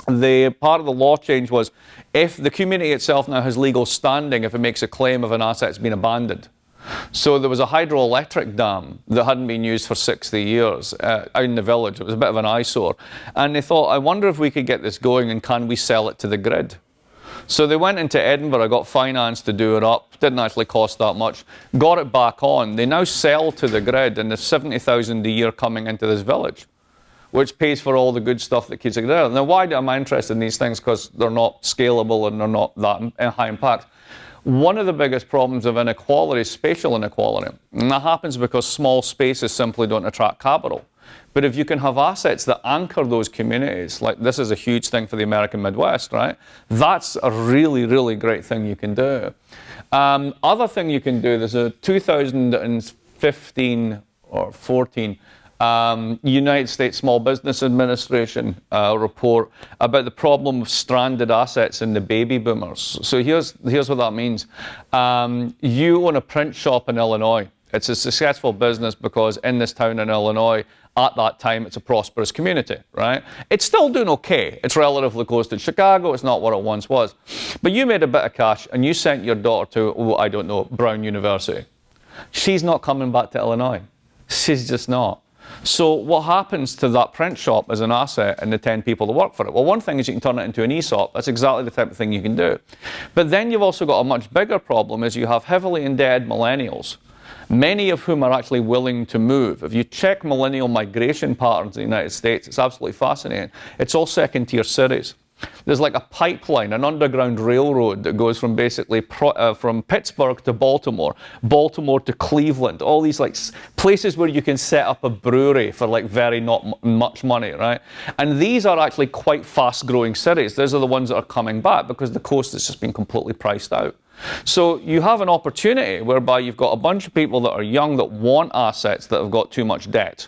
the part of the law change was if the community itself now has legal standing if it makes a claim of an asset that's been abandoned. So there was a hydroelectric dam that hadn't been used for 60 years out in the village. It was a bit of an eyesore. And they thought, I wonder if we could get this going and can we sell it to the grid? So they went into Edinburgh, got finance to do it up, didn't actually cost that much, got it back on. They now sell to the grid and there's 70,000 a year coming into this village, which pays for all the good stuff that keeps it there. Now, why am I interested in these things? Because they're not scalable and they're not that high impact. One of the biggest problems of inequality is spatial inequality. And that happens because small spaces simply don't attract capital. But if you can have assets that anchor those communities, like this is a huge thing for the American Midwest, right? That's a really, really great thing you can do. Other thing you can do, there's a 2015 or 14 United States Small Business Administration report about the problem of stranded assets in the baby boomers. So here's what that means. You own a print shop in Illinois. It's a successful business because in this town in Illinois, at that time, it's a prosperous community, right? It's still doing okay. It's relatively close to Chicago. It's not what it once was. But you made a bit of cash and you sent your daughter to, I don't know, Brown University. She's not coming back to Illinois. She's just not. So what happens to that print shop as an asset and the 10 people that work for it? Well, one thing is you can turn it into an ESOP. That's exactly the type of thing you can do. But then you've also got a much bigger problem is you have heavily indebted millennials. many of whom are actually willing to move. If you check millennial migration patterns in the United States, it's absolutely fascinating. It's all second-tier cities. There's like a pipeline, an underground railroad that goes from basically from Pittsburgh to Baltimore, Baltimore to Cleveland, all these like places where you can set up a brewery for like very not much money, right? And these are actually quite fast-growing cities. Those are the ones that are coming back because the coast has just been completely priced out. So you have an opportunity whereby you've got a bunch of people that are young that want assets that have got too much debt.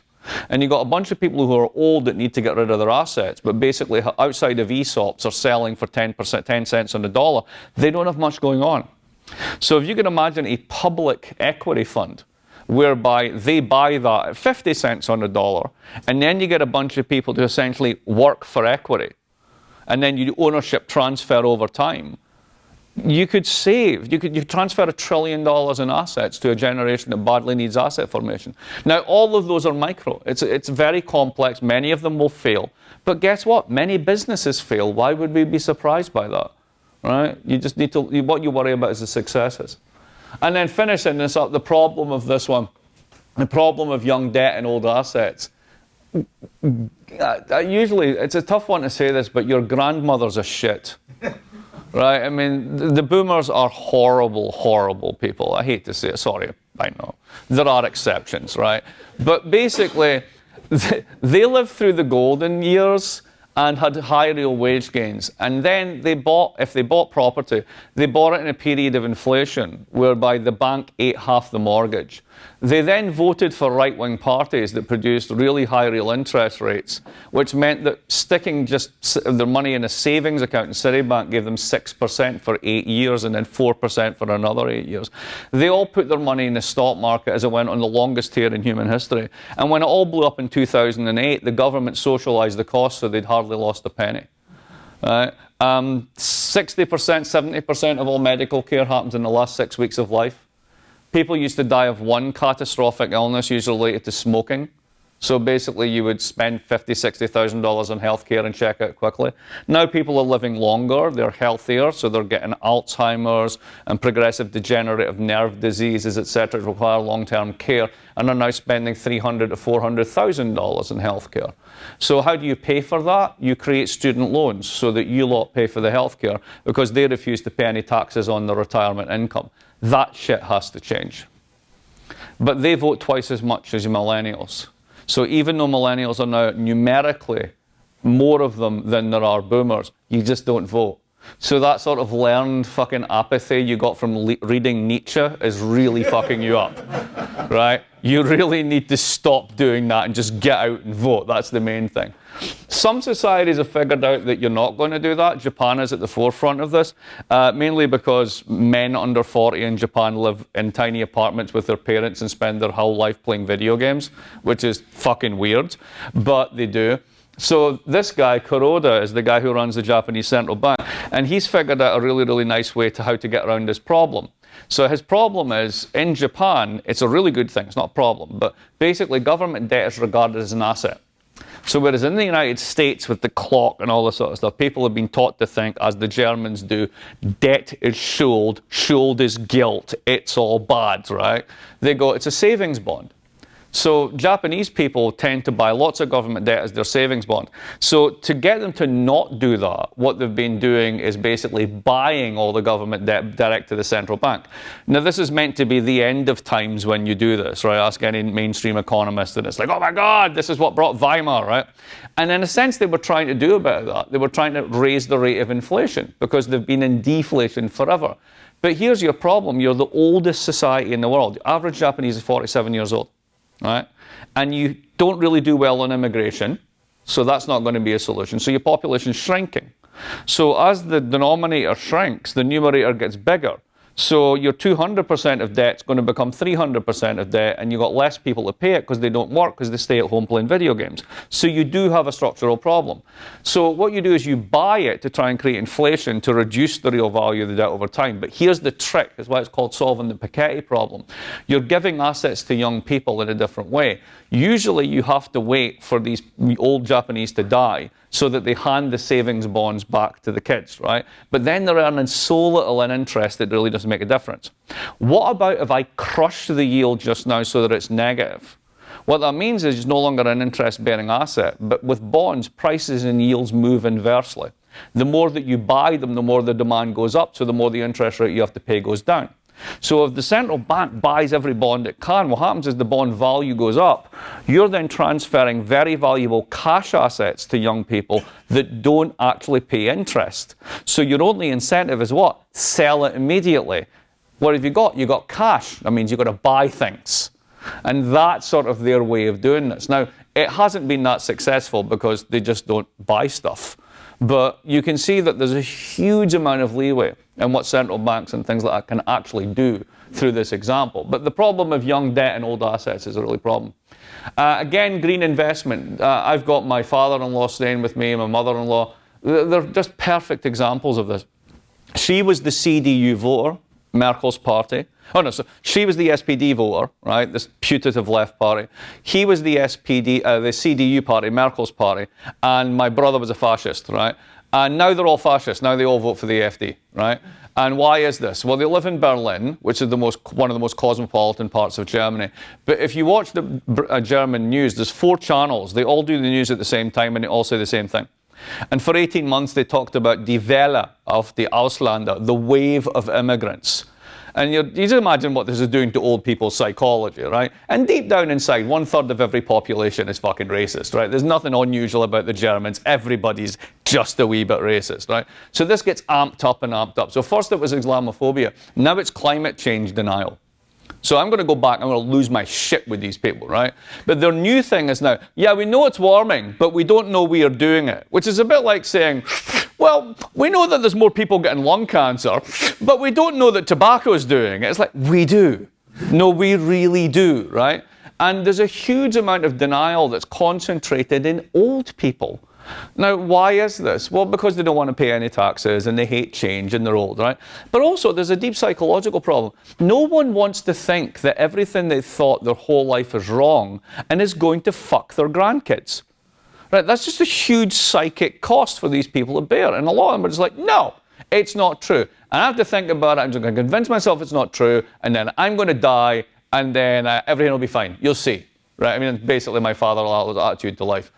And you've got a bunch of people who are old that need to get rid of their assets, but basically outside of ESOPs are selling for 10 cents on the dollar. They don't have much going on. So if you can imagine a public equity fund whereby they buy that at 50 cents on the dollar, and then you get a bunch of people to essentially work for equity, and then you do ownership transfer over time, you could save, you transfer $1 trillion in assets to a generation that badly needs asset formation. Now, all of those are micro. It's very complex. Many of them will fail. But guess what? Many businesses fail. Why would we be surprised by that? Right? You just need to, what you worry about is the successes. And then finishing this up, the problem of this one, the problem of young debt and old assets. Usually, it's a tough one to say this, but your grandmother's a shit. Right? I mean, the boomers are horrible, horrible people. I hate to say it. Sorry, I know. There are exceptions, right? But basically, they lived through the golden years and had high real wage gains. And then they bought, if they bought property, they bought it in a period of inflation whereby the bank ate half the mortgage. They then voted for right-wing parties that produced really high real interest rates, which meant that sticking just their money in a savings account in Citibank gave them 6% for 8 years and then 4% for another 8 years. They all put their money in the stock market as it went on the longest tear in human history. And when it all blew up in 2008, the government socialized the cost so they'd hardly lost a penny. Right? 60%, 70% of all medical care happens in the last 6 weeks of life. People used to die of one catastrophic illness, usually related to smoking. So basically, you would spend $50,000, $60,000 on healthcare and check out quickly. Now people are living longer, they're healthier, so they're getting Alzheimer's and progressive degenerative nerve diseases, etc., that require long-term care, and are now spending $300,000 to $400,000 in healthcare. So how do you pay for that? You create student loans so that you lot pay for the healthcare because they refuse to pay any taxes on their retirement income. That shit has to change. But they vote twice as much as millennials. So even though millennials are now numerically more of them than there are boomers, you just don't vote. So that sort of learned fucking apathy you got from reading Nietzsche is really fucking you up, right? You really need to stop doing that and just get out and vote. That's the main thing. Some societies have figured out that you're not going to do that. Japan is at the forefront of this, mainly because men under 40 in Japan live in tiny apartments with their parents and spend their whole life playing video games, which is fucking weird, but they do. So this guy, Kuroda, is the guy who runs the Japanese central bank, and he's figured out a really, really nice way to how to get around this problem. So his problem is, in Japan, it's a really good thing, it's not a problem, but basically government debt is regarded as an asset. So whereas in the United States with the clock and all this sort of stuff, people have been taught to think, as the Germans do, debt is Schuld is guilt, it's all bad, right? They go, it's a savings bond. So Japanese people tend to buy lots of government debt as their savings bond. So to get them to not do that, what they've been doing is basically buying all the government debt direct to the central bank. Now this is meant to be the end of times when you do this, right? Ask any mainstream economist and it's like, oh my God, this is what brought Weimar, right? And in a sense they were trying to do about that. They were trying to raise the rate of inflation because they've been in deflation forever. But here's your problem. You're the oldest society in the world. The average Japanese is 47 years old. Right? And you don't really do well on immigration, so that's not going to be a solution. So your population is shrinking. So as the denominator shrinks, the numerator gets bigger. So your 200% of debt is going to become 300% of debt, and you've got less people to pay it because they don't work because they stay at home playing video games. So you do have a structural problem. So what you do is you buy it to try and create inflation to reduce the real value of the debt over time. But here's the trick, that's why it's called solving the Piketty problem. You're giving assets to young people in a different way. Usually you have to wait for these old Japanese to die so that they hand the savings bonds back to the kids, right? But then they're earning so little in interest it really doesn't to make a difference. What about if I crush the yield just now so that it's negative? What that means is it's no longer an interest-bearing asset, but with bonds, prices and yields move inversely. The more that you buy them, the more the demand goes up, so the more the interest rate you have to pay goes down. So if the central bank buys every bond it can, what happens is the bond value goes up. You're then transferring very valuable cash assets to young people that don't actually pay interest. So your only incentive is what? Sell it immediately. What have you got? You got cash. That means you've got to buy things. And that's sort of their way of doing this. Now, it hasn't been that successful because they just don't buy stuff. But you can see that there's a huge amount of leeway in what central banks and things like that can actually do through this example. But the problem of young debt and old assets is a really problem. Again, green investment. I've got my father-in-law staying with me and my mother-in-law. They're just perfect examples of this. She was the CDU voter, Merkel's party. Oh no, so she was the SPD voter, right? This putative left party. He was the the CDU party, Merkel's party, and my brother was a fascist, right? And now they're all fascists. Now they all vote for the AfD, right? And why is this? Well, they live in Berlin, which is one of the most cosmopolitan parts of Germany. But if you watch the German news, there's 4 channels. They all do the news at the same time, and they all say the same thing. And for 18 months, they talked about die Welle of die Ausländer, the wave of immigrants. And you just imagine what this is doing to old people's psychology, right? And deep down inside, 1/3 of every population is fucking racist, right? There's nothing unusual about the Germans. Everybody's just a wee bit racist, right? So this gets amped up and amped up. So first it was Islamophobia. Now it's climate change denial. So I'm going to go back, I'm going to lose my shit with these people, right? But their new thing is now, yeah, we know it's warming, but we don't know we are doing it. Which is a bit like saying, well, we know that there's more people getting lung cancer, but we don't know that tobacco is doing it. It's like, we do. No, we really do, right? And there's a huge amount of denial that's concentrated in old people. Now, why is this? Well, because they don't want to pay any taxes and they hate change and they're old, right? But also, there's a deep psychological problem. No one wants to think that everything they thought their whole life is wrong and is going to fuck their grandkids. Right? That's just a huge psychic cost for these people to bear. And a lot of them are just like, no, it's not true. And I have to think about it. I'm just going to convince myself it's not true. And then I'm going to die. And then everything will be fine. You'll see. Right? I mean, it's basically my father-in-law's attitude to life.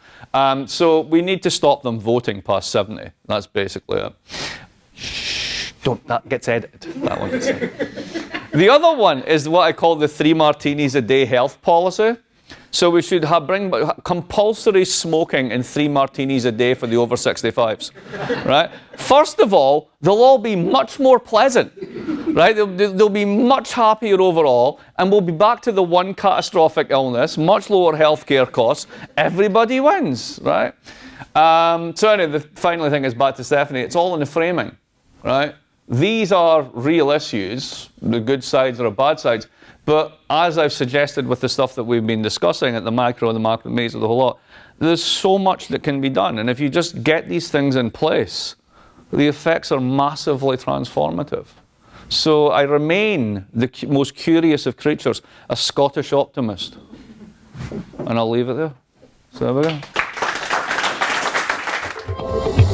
So we need to stop them voting past 70. That's basically it. Shh, don't, that gets edited. That one gets edited. The other one is what I call the 3 martinis a day health policy. So we should bring compulsory smoking and 3 martinis a day for the over 65s, right? First of all, they'll all be much more pleasant, right? They'll be much happier overall, and we'll be back to the one catastrophic illness, much lower healthcare costs. Everybody wins, right? So anyway, the final thing is back to Stephanie. It's all in the framing, right? These are real issues, the good sides or the bad sides. But as I've suggested with the stuff that we've been discussing at the macro and the macro Meisel, the whole lot, there's so much that can be done. And if you just get these things in place, the effects are massively transformative. So I remain the most curious of creatures, a Scottish optimist. And I'll leave it there. So there we go.